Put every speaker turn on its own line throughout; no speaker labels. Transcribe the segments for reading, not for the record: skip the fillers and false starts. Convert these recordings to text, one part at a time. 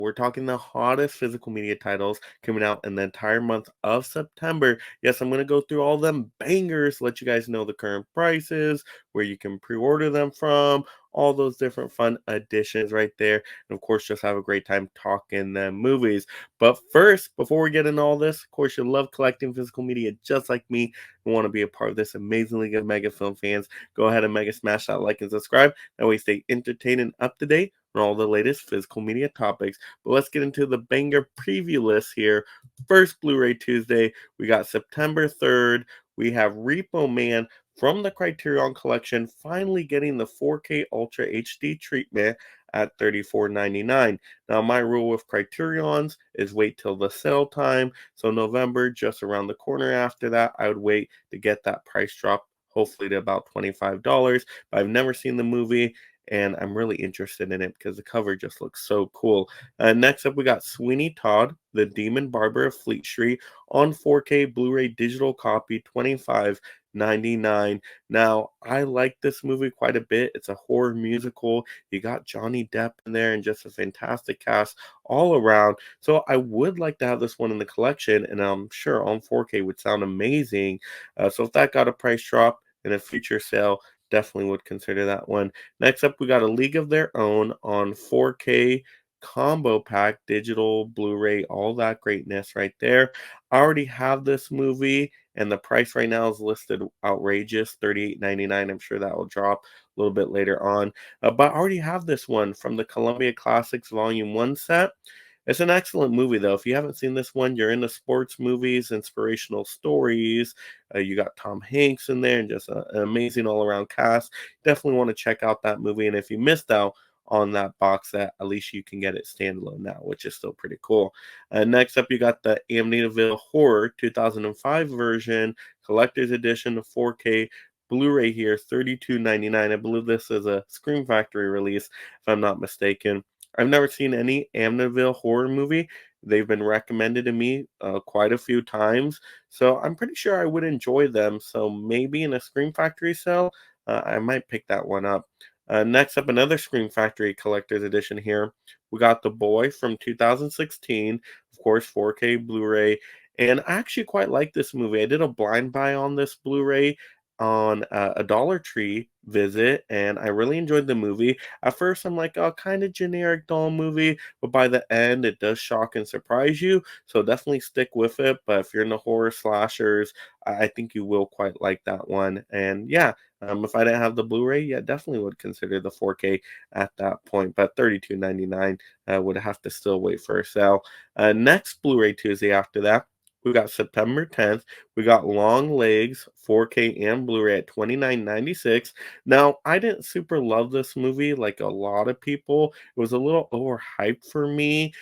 We're talking the hottest physical media titles coming out in the entire month of September. Yes, I'm going to go through all them bangers, let you guys know the current prices, where you can pre order them from, all those different fun additions right there. And of course, just have a great time talking them movies. But first, before we get into all this, of course, you love collecting physical media just like me and want to be a part of this amazingly good mega film fans. Go ahead and mega smash that like and subscribe. That way, stay entertained and up to date on all the latest physical media topics. But let's get into the banger preview list here. First Blu-ray Tuesday, we got September 3rd. We have Repo Man from the Criterion Collection finally getting the 4K Ultra HD treatment at $34.99. Now, my rule with Criterions is wait till the sale time. So November, just around the corner after that, I would wait to get that price drop, hopefully to about $25. But I've never seen the movie, and I'm really interested in it because the cover just looks so cool. Next up, we got Sweeney Todd, the Demon Barber of Fleet Street, on 4K Blu-ray digital copy, $25.99. Now, I like this movie quite a bit. It's a horror musical. You got Johnny Depp in there and just a fantastic cast all around. So I would like to have this one in the collection, and I'm sure on 4K would sound amazing. So if that got a price drop in a future sale, definitely would consider that one. Next up, we got A League of Their Own on 4K combo pack, digital, Blu-ray, all that greatness right there. I already have this movie, and the price right now is listed outrageous, $38.99. I'm sure that will drop a little bit later on. But I already have this one from the Columbia Classics Volume 1 set. It's an excellent movie, though. If you haven't seen this one, you're into sports movies, inspirational stories. You got Tom Hanks in there and just an amazing all around cast. Definitely want to check out that movie. And if you missed out on that box set, at least you can get it standalone now, which is still pretty cool. Next up, you got the Amityville Horror 2005 version, collector's edition of 4K. Blu-ray here, $32.99. I believe this is a Scream Factory release, if I'm not mistaken. I've never seen any Amityville horror movie. They've been recommended to me quite a few times, so I'm pretty sure I would enjoy them. So maybe in a Scream Factory sale, I might pick that one up. Next up, another Scream Factory collector's edition here. We got The Boy from 2016, of course, 4K Blu-ray, and I actually quite like this movie. I did a blind buy on this Blu-ray on a Dollar Tree visit, and I really enjoyed the movie. At first, I'm like, oh, kind of generic doll movie, but by the end, it does shock and surprise you. So definitely stick with it. But if you're into horror slashers, I think you will quite like that one. And yeah, if I didn't have the Blu-ray, yeah, definitely would consider the 4K at that point. But $32.99 would have to still wait for a sale. Next Blu-ray Tuesday after that, we got September 10th. We got Long Legs, 4K and Blu-ray at $29.96. Now, I didn't super love this movie like a lot of people. It was a little overhyped for me.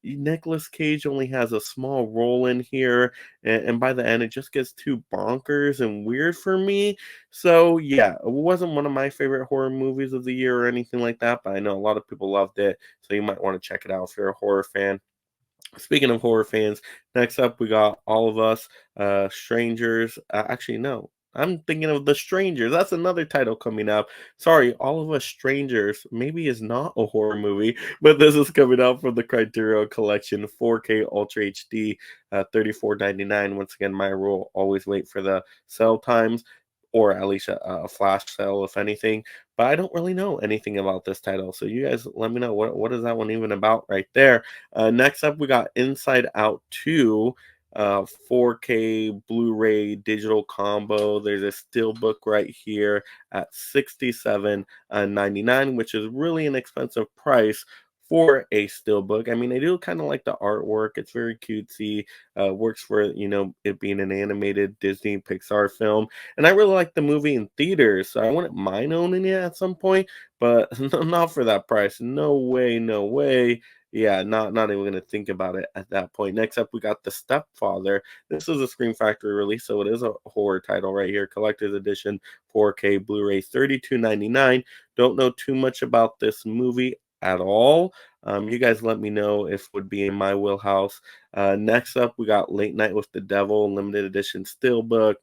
Nicolas Cage only has a small role in here, and by the end, it just gets too bonkers and weird for me. So, yeah, it wasn't one of my favorite horror movies of the year or anything like that, but I know a lot of people loved it, so you might want to check it out if you're a horror fan. Speaking of horror fans, next up we got All of Us, Strangers. Actually, no, I'm thinking of The Strangers. That's another title coming up. Sorry, All of Us Strangers maybe is not a horror movie, but this is coming out from the Criterion Collection, 4K Ultra HD, $34.99. Once again, my rule: always wait for the sell times, or at least a flash sale, if anything. But I don't really know anything about this title, so you guys let me know what is that one even about right there. Next up, we got Inside Out 2, 4K Blu-ray digital combo. There's a steelbook right here at $67.99, which is really an expensive price for a steelbook. I mean, I do kind of like the artwork. It's very cutesy. Works for, it being an animated Disney Pixar film. And I really like the movie in theaters, so I wouldn't mind owning it at some point, but not for that price. No way, no way. Yeah, not even gonna think about it at that point. Next up, we got The Stepfather. This is a Scream Factory release, so it is a horror title right here. Collector's edition, 4K Blu-ray, $32.99. Don't know too much about this movie at all. You guys let me know if would be in my wheelhouse. Next up, we got Late Night with the Devil, limited edition steelbook.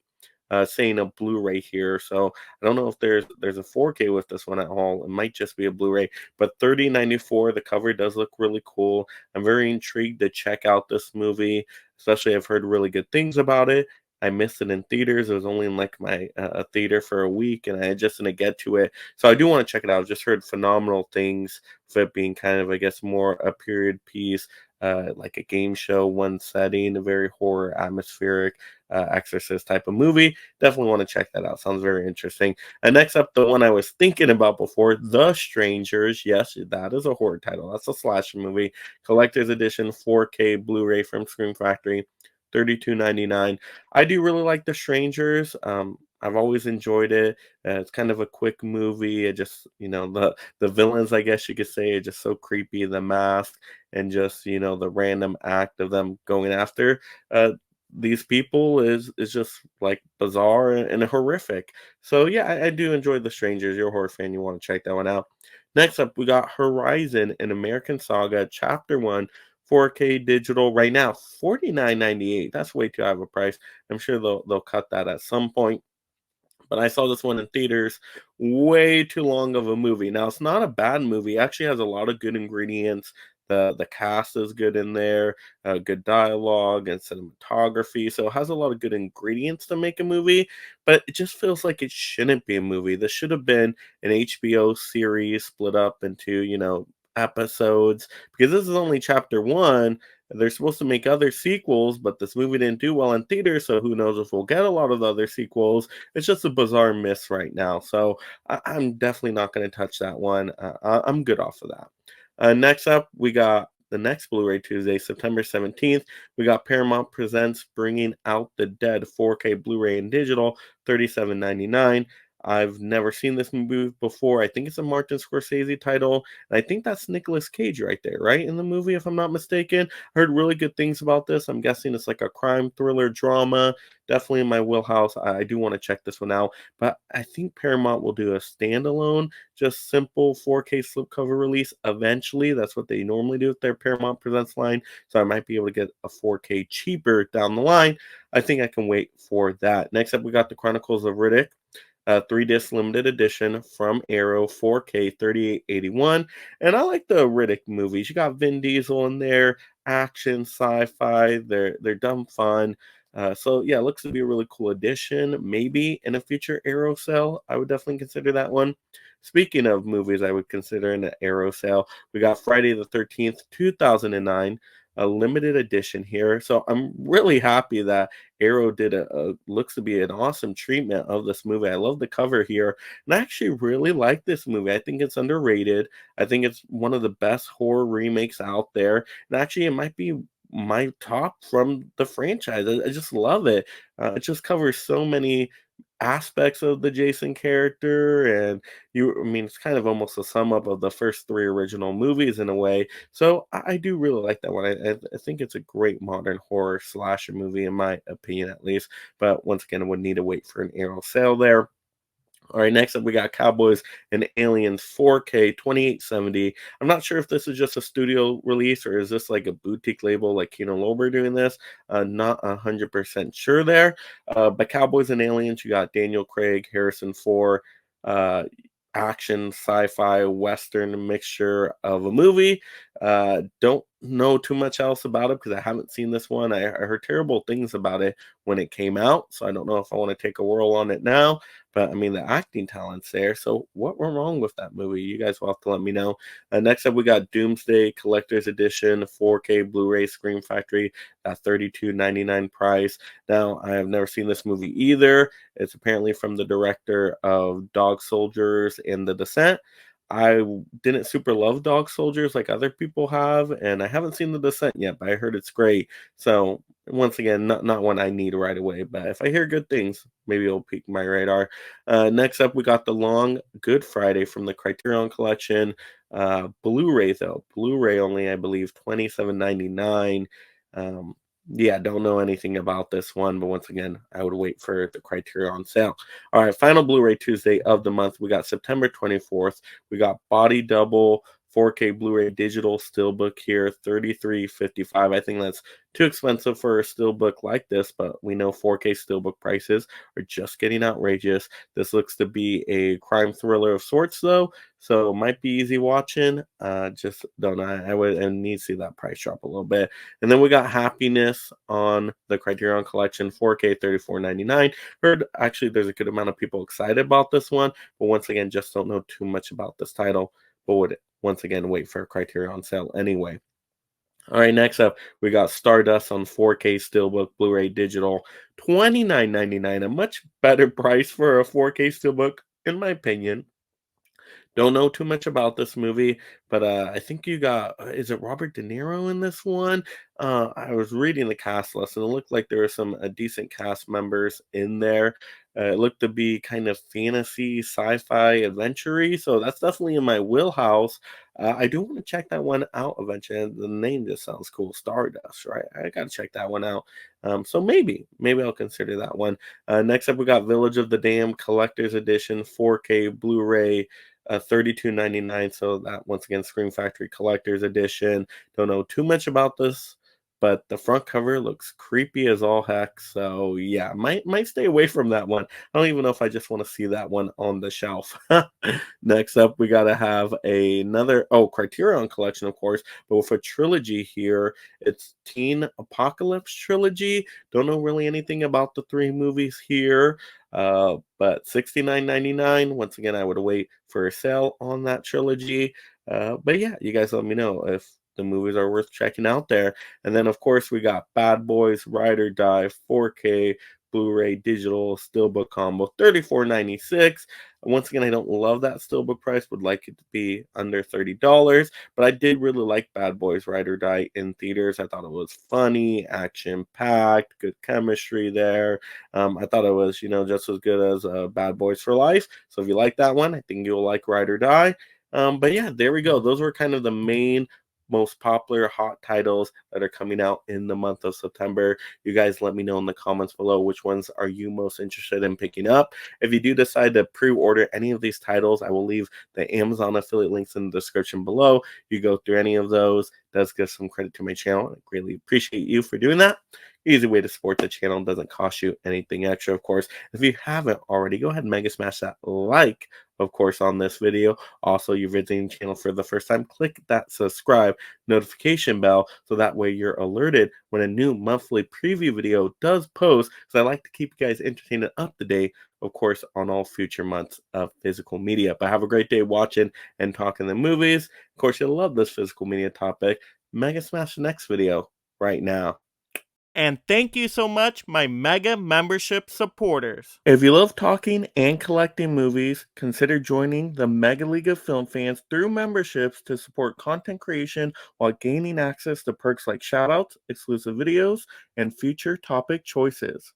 saying a Blu-ray here. So I don't know if there's a 4K with this one at all. It might just be a Blu-ray, but 3094. The cover does look really cool. I'm very intrigued to check out this movie, especially I've heard really good things about it. I missed it in theaters. It was only in like my theater for a week, and I just didn't get to it. So I do want to check it out. I've just heard phenomenal things of it being kind of, I guess, more a period piece, like a game show, one setting, a very horror atmospheric exorcist type of movie. Definitely want to check that out. Sounds very interesting. And next up, the one I was thinking about before, The Strangers. Yes, that is a horror title. That's a slasher movie. Collector's edition, 4K Blu-ray from Scream Factory. 32.99. I do really like The Strangers. I've always enjoyed it. It's kind of a quick movie. It just, the villains, I guess you could say, are just so creepy. The mask and just, the random act of them going after uh, these people is just like bizarre and horrific. So yeah, I do enjoy The Strangers. You're a horror fan, you want to check that one out. Next up, we got Horizon, an American Saga, Chapter One, 4K digital right now, 49.98. That's way too high of a price. I'm sure they'll cut that at some point. But I saw this one in theaters, way too long of a movie. Now it's not a bad movie. It actually has a lot of good ingredients. The cast is good in there, good dialogue and cinematography. So it has a lot of good ingredients to make a movie, but it just feels like it shouldn't be a movie. This should have been an HBO series split up into, episodes, because this is only chapter one. They're supposed to make other sequels, but this movie didn't do well in theaters, so who knows if we'll get a lot of the other sequels. It's just a bizarre miss right now. So I'm definitely not going to touch that one. I'm good off of that. Next up, we got the next Blu-ray Tuesday, September 17th. We got Paramount Presents Bringing Out the Dead, 4K Blu-ray and digital, 37.99. I've never seen this movie before. I think it's a Martin Scorsese title, and I think that's Nicolas Cage right there, right, in the movie, if I'm not mistaken. I heard really good things about this. I'm guessing it's like a crime thriller drama. Definitely in my wheelhouse. I do want to check this one out, but I think Paramount will do a standalone, just simple 4K slipcover release eventually. That's what they normally do with their Paramount Presents line. So I might be able to get a 4K cheaper down the line. I think I can wait for that. Next up, we got the Chronicles of Riddick, 3 disc limited edition from Arrow, 4K 3881. And I like the Riddick movies. You got Vin Diesel in there, action, sci-fi. They're dumb fun. So yeah, looks to be a really cool addition. Maybe in a future Arrow sale, I would definitely consider that one. Speaking of movies, I would consider in an Arrow sale. We got Friday the 13th, 2009, a limited edition here. So I'm really happy that Arrow did a looks to be an awesome treatment of this movie. I love the cover here, and I actually really like this movie. I think it's underrated. I think it's one of the best horror remakes out there, and actually, it might be my top from the franchise. I just love it. It just covers so many aspects of the Jason character, and I mean, it's kind of almost a sum up of the first three original movies in a way. So I do really like that one. I think it's a great modern horror slasher movie, in my opinion, at least. But once again, I would need to wait for an Arrow sale there. All right, next up we got Cowboys and Aliens 4K 2870. I'm not sure if this is just a studio release or is this like a boutique label like Kino Lorber doing this. Not 100% sure there. But Cowboys and Aliens, you got Daniel Craig, Harrison Ford, uh, action, sci-fi, western mixture of a movie. Don't know too much else about it because I haven't seen this one. I heard terrible things about it when it came out, so I don't know if I want to take a whirl on it now. But I mean, the acting talent's there. So what went wrong with that movie? You guys will have to let me know. Next up, we got Doomsday Collector's Edition, 4K Blu-ray, Scream Factory, at 32.99 price. Now, I have never seen this movie either. It's apparently from the director of Dog Soldiers and The Descent. I didn't super love Dog Soldiers like other people have, and I haven't seen The Descent yet, but I heard it's great. So once again, not one I need right away, but if I hear good things, maybe it'll pique my radar. Next up, we got The Long Good Friday from the Criterion Collection. Blu-ray though, Blu-ray only, I believe, 27.99. Um, yeah, don't know anything about this one, but once again, I would wait for the Criterion sale. All right, final Blu-ray Tuesday of the month. We got September 24th. We got Body Double 4K Blu-ray digital steelbook here, 33.55. I think that's too expensive for a steelbook like this, but we know 4K steelbook prices are just getting outrageous. This looks to be a crime thriller of sorts, though, so it might be easy watching. Just don't know. I would and need to see that price drop a little bit. And then we got Happiness on the Criterion Collection, 4K, 34.99. Heard actually there's a good amount of people excited about this one, but once again, just don't know too much about this title. But would once again wait for a Criterion sale anyway. All right, next up, we got Stardust on 4K Steelbook Blu-ray Digital, 29.99, a much better price for a 4K Steelbook, in my opinion. Don't know too much about this movie, but I think you got is it Robert De Niro in this one? I was reading the cast list and it looked like there were some decent cast members in there. It looked to be kind of fantasy, sci-fi, adventure-y, so that's definitely in my wheelhouse. I do want to check that one out eventually. And the name just sounds cool, Stardust, right? I gotta check that one out. So maybe I'll consider that one. Next up, we got Village of the Damned Collector's Edition, 4K Blu-ray 32.99. So that once again, Scream Factory Collector's Edition. Don't know too much about this, but the front cover looks creepy as all heck. So yeah, might stay away from that one. I don't even know if I just want to see that one on the shelf. Next up, we gotta have another Criterion Collection, of course, but with a trilogy here. It's Teen Apocalypse Trilogy. Don't know really anything about the three movies here. But 69.99. Once again, I would wait for a sale on that trilogy. But yeah, you guys let me know if the movies are worth checking out there. And then of course we got Bad Boys, Ride or Die, 4K, Blu-ray, digital, steelbook combo, 34.96. Once again, I don't love that steelbook price, would like it to be under $30, but I did really like Bad Boys Ride or Die in theaters. I thought it was funny, action-packed, good chemistry there. I thought it was, just as good as Bad Boys for Life. So if you like that one, I think you'll like Ride or Die. But yeah, there we go. Those were kind of the main, most popular hot titles that are coming out in the month of September. You guys let me know in the comments below which ones are you most interested in picking up. If you do decide to pre-order any of these titles, I will leave the Amazon affiliate links in the description below. You go through any of those, does give some credit to my channel. I greatly appreciate you for doing that. Easy way to support the channel, doesn't cost you anything extra, of course. If you haven't already, go ahead and mega smash that like, of course, on this video. Also, you're visiting the channel for the first time, click that subscribe notification bell so that way you're alerted when a new monthly preview video does post, because I like to keep you guys entertained and up to date, of course, on all future months of physical media. But have a great day watching and talking the movies. Of course, you'll love this physical media topic. Mega smash the next video right now. And thank you so much, my Mega membership supporters. If you love talking and collecting movies, consider joining the Mega League of Film Fans through memberships to support content creation while gaining access to perks like shoutouts, exclusive videos, and future topic choices.